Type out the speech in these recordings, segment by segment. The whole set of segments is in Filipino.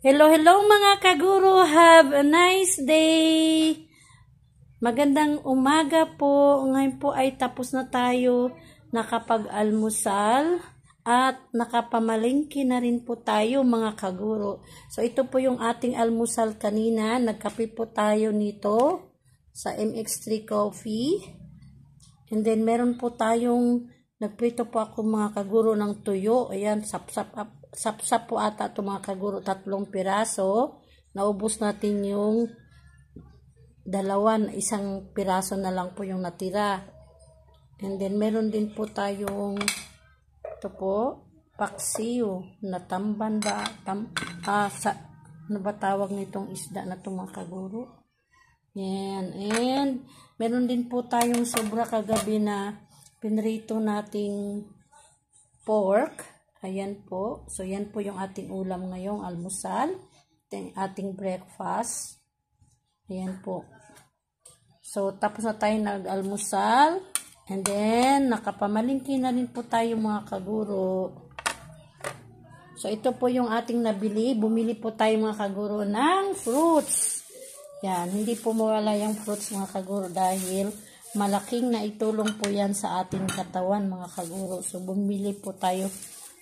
Hello, hello mga kaguro. Have a nice day. Magandang umaga po. Ngayon po ay tapos na tayo nakapag-almusal at nakapamalingki na rin po tayo mga kaguro. So ito po yung ating almusal kanina. Nagkape po tayo nito sa MX3 Coffee. And then meron po tayong nagprito po ako mga kaguro ng tuyo. Ayan, sapsap po ata ito mga kaguro, 3 piraso. Naubos natin yung 2, 1 piraso na lang po yung natira. And then meron din po tayong ito po, paksiw na tamban ba? Ano ba tawag nitong isda na ito mga kaguro? Yan. And meron din po tayong sobra kagabi na pinrito nating pork. Ayan po. So, yan po yung ating ulam ngayong almusal. Ating breakfast. Ayan po. So, tapos na tayo nag-almusal. And then, nakapamalingki na rin po tayo mga kaguro. So, ito po yung ating nabili. Bumili po tayo mga kaguro ng fruits. Yan. Hindi po mawala yung fruits mga kaguro dahil malaking naitulong po yan sa ating katawan mga kaguro. So, bumili po tayo.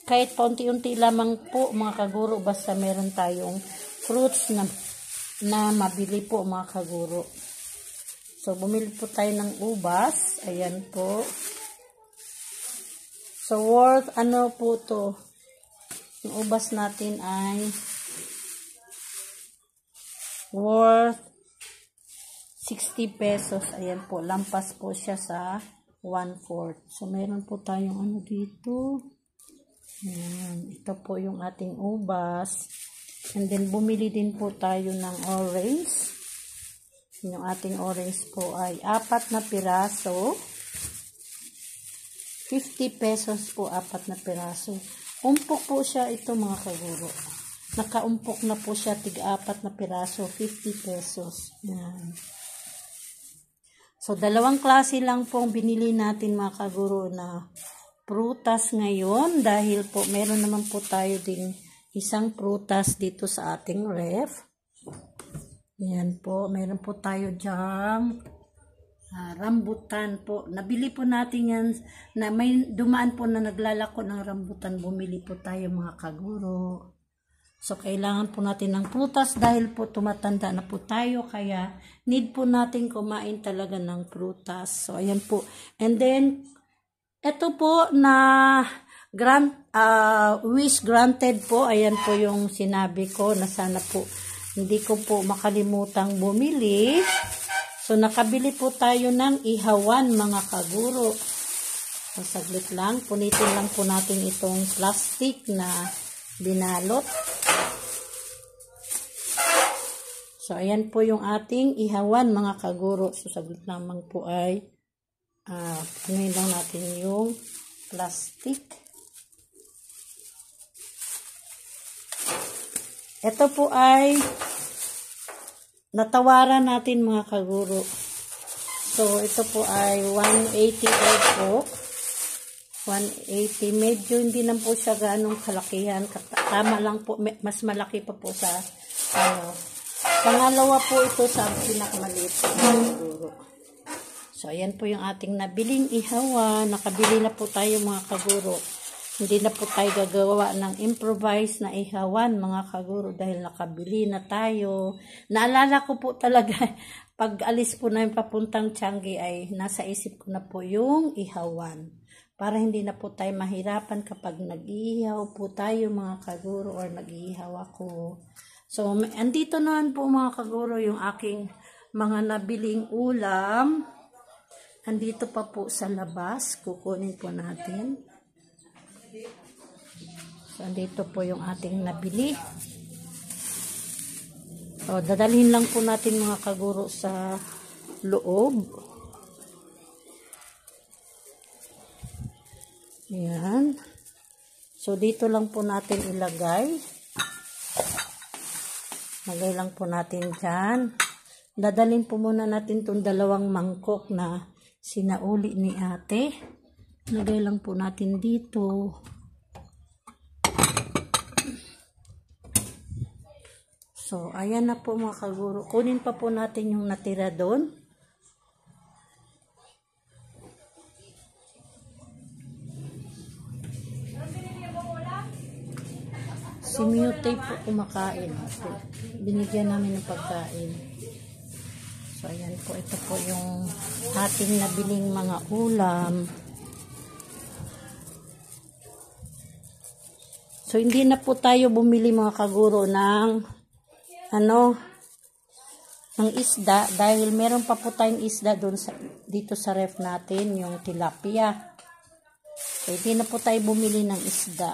Kahit paunti-unti lamang po mga kaguro, basta meron tayong fruits na mabili po mga kaguro. So, bumili po tayo ng ubas. Ayan po. So, worth ano po to? Yung ubas natin ay worth 60 pesos. Ayan po. Lampas po siya sa 1/4. So, meron po tayong ano dito. Ayan. Ito po yung ating ubas. And then, bumili din po tayo ng orange. Yung ating orange po ay 4 na piraso. 50 pesos po 4 na piraso. Umpok po siya ito mga kaguro. Nakaumpok na po siya tig-4 na piraso. 50 pesos. Ayan. So, 2 klase lang pong binili natin mga kaguro na prutas ngayon dahil po meron naman po tayo ding isang prutas dito sa ating ref. Yan po, meron po tayo diyang rambutan po. Nabili po natin yan na may dumaan po na naglalako ng rambutan. Bumili po tayo mga kaguro. So, kailangan po natin ng prutas dahil po tumatanda na po tayo. Kaya, need po natin kumain talaga ng prutas. So, ayan po. And then, ito po na wish granted po. Ayan po yung sinabi ko na sana po hindi ko po makalimutang bumili. So, nakabili po tayo ng ihawan mga kaguro. So, saglit lang. Punitin lang po natin itong plastic na binalot. So, ayan po yung ating ihawan mga kaguro. So, saglit lamang po ay punuin lang natin yung plastic. Ito po ay natawaran natin mga kaguro. So, ito po ay 180 po. 180. Medyo hindi na po siya ganong kalakihan. Tama lang po. Mas malaki pa po sa pangalawa po ito sa pinakamaliit mga kaguro. So, ayan po yung ating nabiling ihawa. Nakabili na po tayo mga kaguro. Hindi na po tayo gagawa ng improvise na ihawan mga kaguro dahil nakabili na tayo. Naalala ko po talaga, pag alis po namin papuntang Tiangge ay nasa isip ko na po yung ihawan. Para hindi na po tayo mahirapan kapag nag-iihaw po tayo mga kaguro or nag-iihaw ako. So, andito naman po mga kaguro yung aking mga nabiling ulam. Andito pa po sa labas. Kukunin po natin. So, andito po yung ating nabili. So, dadalhin lang po natin mga kaguro sa loob. Ayan. So, dito lang po natin ilagay. Lagay lang po natin dyan. Dadalhin po muna natin itong 2 mangkok na sinauli ni ate. Lagay lang po natin dito. So, ayan na po mga kaguro. Kunin pa po natin yung natira doon. Si Mute po kumakain. Binigyan namin ng pagkain. So, ayan po. Ito po yung ating nabiling mga ulam. So, hindi na po tayo bumili mga kaguro ng ng isda dahil meron pa po tayong isda doon dito sa ref natin, yung tilapia. So, hindi na po tayo bumili ng isda.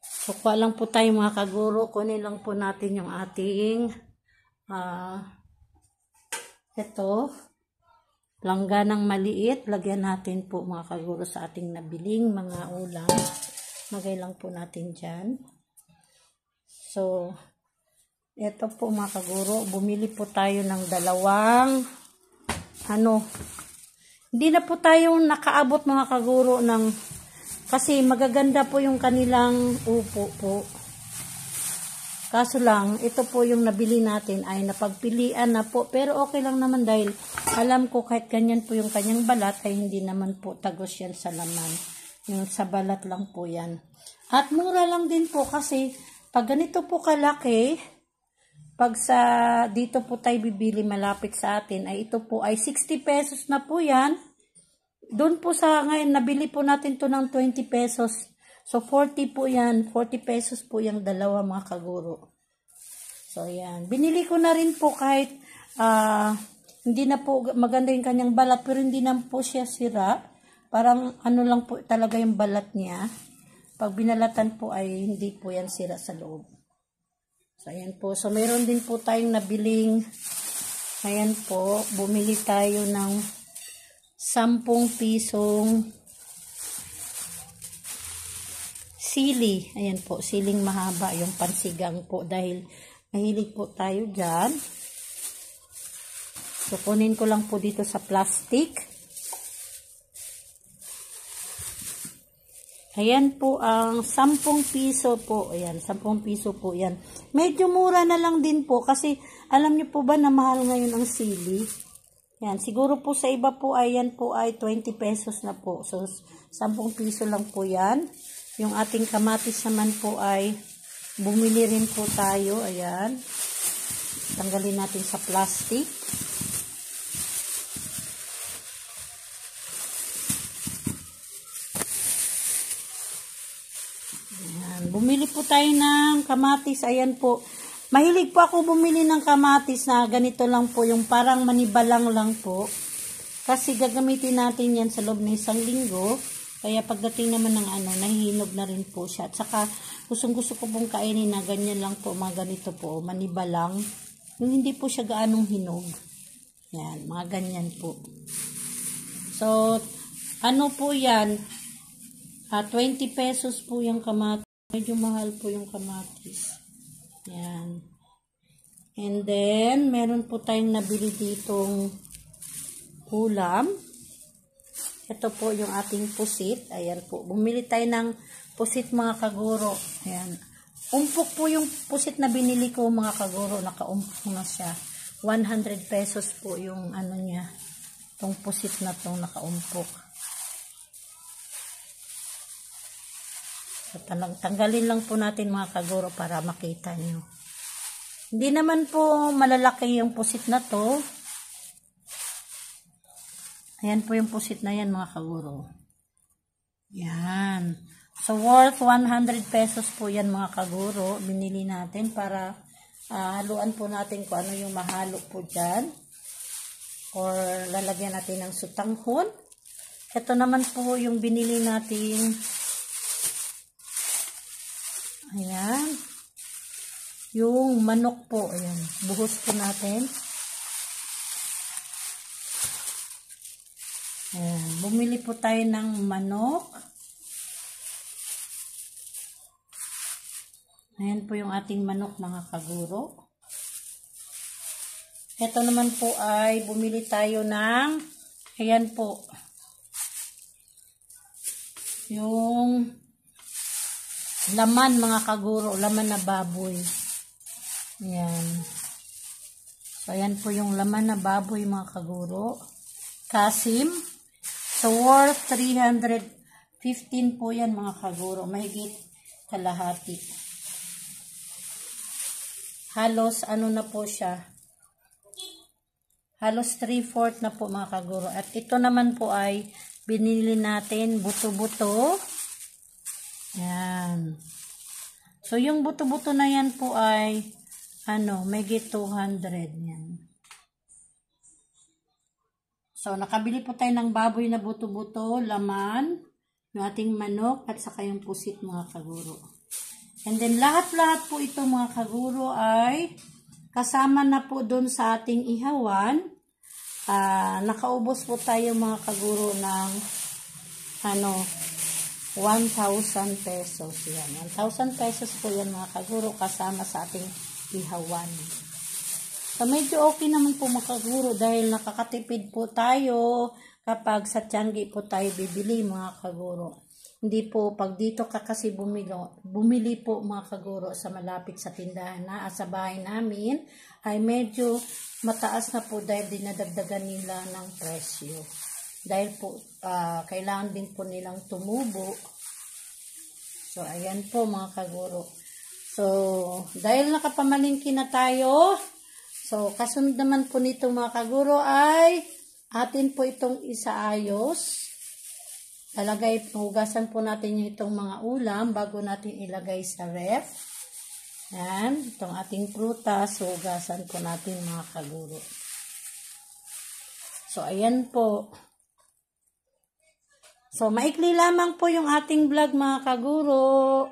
So, kuha lang po tayo mga kaguro. Kunin lang po natin yung ating langganang maliit. Lagyan natin po mga kaguro sa ating nabiling mga ulam. Magay lang po natin dyan. So, ito po mga kaguro. Bumili po tayo ng dalawang hindi na po tayo nakaabot mga kaguro ng kasi magaganda po yung kanilang upo po. Kaso lang, ito po yung nabili natin ay napagpilian na po. Pero okay lang naman dahil alam ko kahit ganyan po yung kanyang balat ay hindi naman po tagos yan sa laman. Yung sa balat lang po yan. At mura lang din po kasi pag ganito po kalaki, pag dito po tayo bibili malapit sa atin ay ito po ay 60 pesos na po yan. Doon po sa ngayon, nabili po natin to ng 20 pesos. So, 40 po yan. 40 pesos po yung dalawa mga kaguro. So, yan. Binili ko na rin po kahit hindi na po maganda yung kanyang balat. Pero hindi na po siya sira. Parang lang po talaga yung balat niya. Pag binalatan po ay hindi po yan sira sa loob. So, ayan po. So, meron din po tayong nabiling. Ayan po. Bumili tayo ng 10 pisong sili. Ayan po, siling mahaba, yung pansigang po dahil mahilig po tayo dyan. So, kunin ko lang po dito sa plastic. Ayan po ang 10 piso po. Ayan, 10 piso po yan. Medyo mura na lang din po kasi alam niyo po ba na mahal ngayon ang sili? Yan, siguro po sa iba po ay yan po ay 20 pesos na po. So, 10 piso lang po yan. Yung ating kamatis naman po ay bumili rin po tayo. Ayan. Tanggalin natin sa plastic. Ayan. Bumili po tayo ng kamatis. Ayan po. Mahilig po ako bumili ng kamatis na ganito lang po, yung parang manibalang lang po. Kasi gagamitin natin yan sa loob ng 1 linggo. Kaya pagdating naman ng nahihinog na rin po siya. At saka gusto ko pong kainin na ganyan lang po, mga ganito po, manibalang. Yung hindi po siya gaanong hinog. Yan, mga ganyan po. So, po yan? 20 pesos po yung kamatis. Medyo mahal po yung kamatis. Yan. And then, meron po tayong nabili ditong ulam. Ito po yung ating pusit. Ayan po. Bumili tayo ng pusit mga kaguro. Ayan. Umpok po yung pusit na binili ko mga kaguro. Nakaumpok na siya. 100 pesos po yung niya. Itong pusit na itong nakaumpok. So, tanggalin lang po natin mga kaguro para makita nyo. Hindi naman po malalaki yung pusit na to. Ayan po yung pusit na yan mga kaguro. Yan. So, worth 100 pesos po yan mga kaguro. Binili natin para haluan po natin kung ano yung mahalo po dyan. Or lalagyan natin ng sutanghon. Ito naman po yung binili natin. Ayan. Yung manok po. Ayan. Buhos po natin. Ayan. Bumili po tayo ng manok. Ayan po yung ating manok mga kaguro. Ito naman po ay bumili tayo ng ayan po. Yung laman mga kaguro, laman na baboy. Yan. So, ayan po yung laman na baboy mga kaguro. Kasim. So, worth 315 po yan mga kaguro. Mahigit kalahati. Halos ano na po siya. Halos 3/4 na po mga kaguro. At ito naman po ay binili natin buto-buto. Yan. So, yung buto-buto na yan po ay mahigit 200 yan. So, nakabili po tayo ng baboy na buto-buto, laman, yung ating manok, at saka yung pusit mga kaguro. And then, lahat-lahat po ito mga kaguro ay kasama na po dun sa ating ihawan. Nakaubos po tayo mga kaguro ng 1,000 pesos. Yan. 1,000 pesos po yan mga kaguro kasama sa ating ihawan. So, medyo okay naman po mga kaguro dahil nakakatipid po tayo kapag sa Tiangge po tayo bibili mga kaguro. Hindi po pag dito ka kasi bumili po mga kaguro sa malapit sa tindahan na sa bahay namin ay medyo mataas na po dahil dinadagdagan nila ng presyo. Dahil po kailangan din po nilang tumubo. So ayan po mga kaguro. So dahil nakapamalingki na tayo, so kasunod naman po nito mga kaguro ay atin po itong isaayos. Hugasan po natin itong mga ulam bago natin ilagay sa ref. Yan, itong ating prutas, hugasan po natin mga kaguro. So, ayan po. So, maikli lamang po yung ating vlog mga kaguro.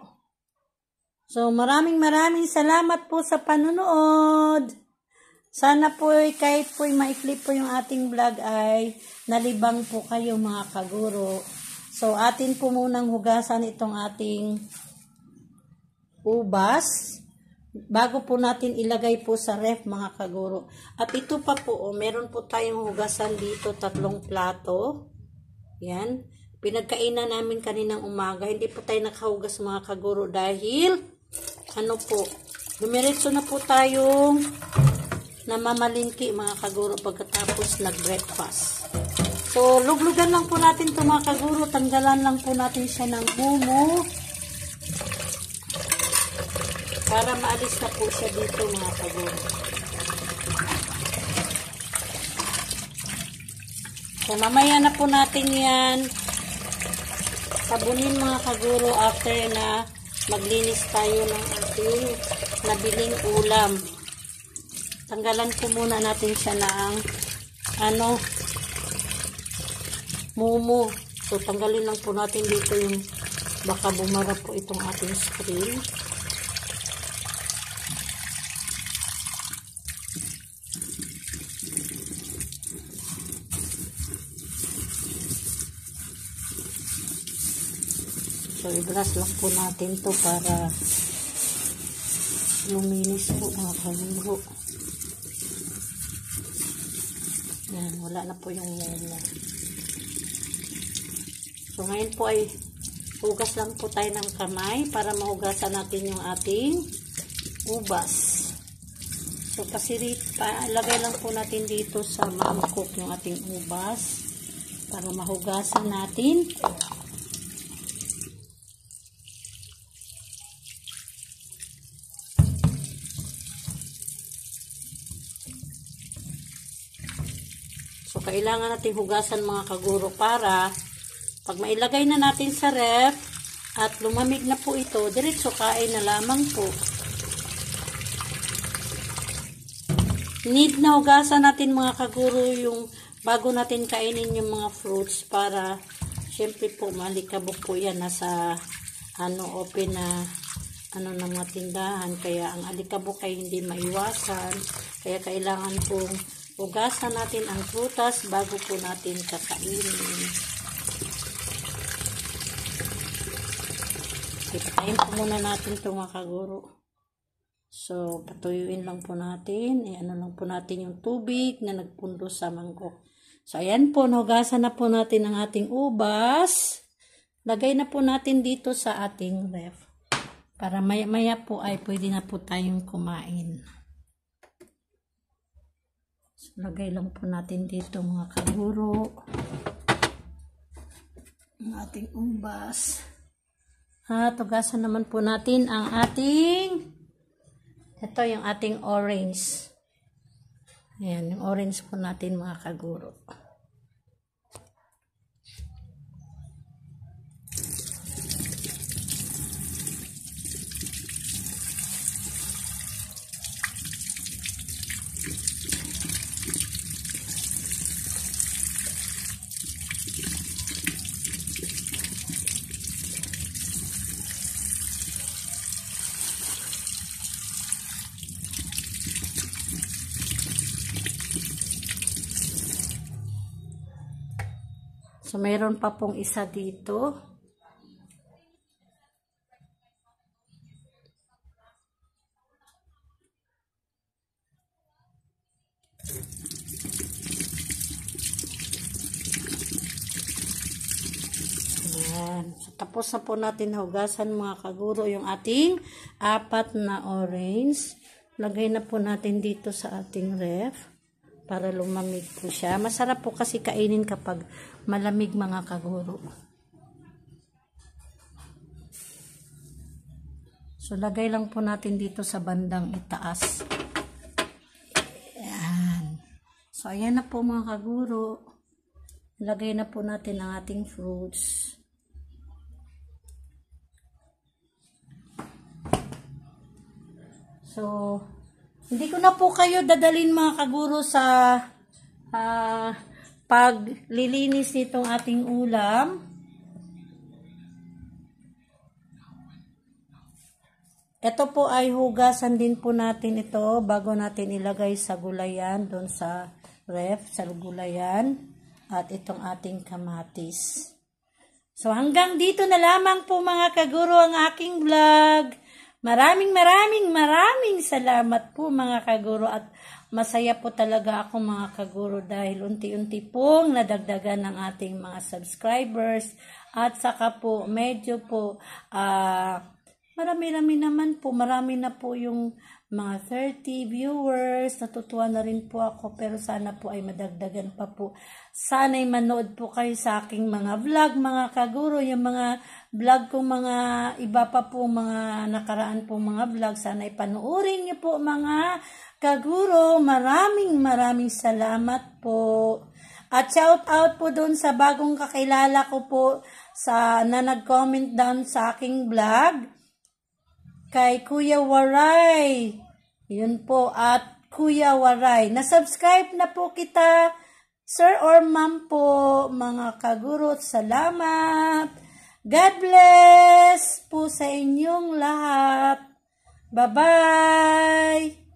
So, maraming salamat po sa panunood. Sana po kahit po maikli po yung ating vlog ay nalibang po kayo mga kaguro. So, atin po munang hugasan itong ating ubas bago po natin ilagay po sa ref mga kaguro. At ito pa po, meron po tayong hugasan dito, 3 plato. Yan. Pinagkainan namin kaninang umaga. Hindi po tayo nakahugas mga kaguro dahil dumiretso na po tayong namamalingki mga kaguro pagkatapos nag-breakfast. So, luglugan lang po natin ito mga kaguro. Tanggalan lang po natin siya ng mumu. Para maalis na po siya dito mga kaguro. So, mamaya na po natin yan sabunin mga kaguro after na maglinis tayo ng ating nabiling ulam. Tanggalan po muna natin siya ng mumu. So, tanggalin lang po natin dito yung baka bumara po itong ating screen. So, i-brush lang po natin to para luminis po mga kaguro. Yan, wala na po yung mumu. So, ngayon po ay hugas lang po tayo ng kamay para mahugasan natin yung ating ubas. So, lagay lang po natin dito sa mangkok yung ating ubas para mahugasan natin. So, kailangan natin hugasan mga kaguro para pag mailagay na natin sa ref at lumamig na po ito, diretso kain na lamang po. Need na hugasan natin mga kaguro yung bago natin kainin yung mga fruits para syempre po malikabok po yan nasa open na ng mga tindahan. Kaya ang alikabok ay hindi maiwasan. Kaya kailangan pong hugasan natin ang prutas bago po natin kakainin. Ipatayin po muna natin ito mga kaguro. So, patuyuin lang po natin. Lang po natin yung tubig na nagpundo sa mangkok. So, ayan po. Nahugasan na po natin ang ating ubas. Lagay na po natin dito sa ating ref. Para maya-maya po ay pwede na po tayong kumain. So, lagay lang po natin dito mga kaguro. Ang ating ubas. At tugasan naman po natin ang ating, ito yung ating orange. Ayan, yung orange po natin mga kaguro. So, mayroon pa pong isa dito. Ayan. So, tapos na po natin hugasan mga kaguro yung ating 4 na orange. Lagay na po natin dito sa ating ref para lumamig po siya. Masarap po kasi kainin kapag malamig mga kaguro. So, lagay lang po natin dito sa bandang itaas. Ayan. So, ayan na po mga kaguro. Lagay na po natin ang ating fruits. So, hindi ko na po kayo dadalhin mga kaguro sa paglilinis nitong ating ulam. Ito po ay hugasan din po natin ito bago natin ilagay sa gulayan doon sa ref, sa gulayan. At itong ating kamatis. So hanggang dito na lamang po mga kaguro ang aking vlog. Maraming salamat po mga kaguro at masaya po talaga ako mga kaguro dahil unti-unti pong nadagdagan ng ating mga subscribers at saka po medyo po marami na po yung mga 30 viewers. Natutuwa na rin po ako pero sana po ay madagdagan pa po. Sana'y manood po kayo sa aking mga vlog mga kaguro. Yung mga vlog kong mga iba pa po mga nakaraan po mga vlog. Sana'y panuorin niyo po mga kaguro. Maraming salamat po. At shout out po doon sa bagong kakilala ko po na nag-comment down sa aking vlog. Kay Kuya Waray. Yun po at Kuya Waray. Na-subscribe na po kita, sir or ma'am po, mga kaguro. Salamat. God bless po sa inyong lahat. Bye-bye.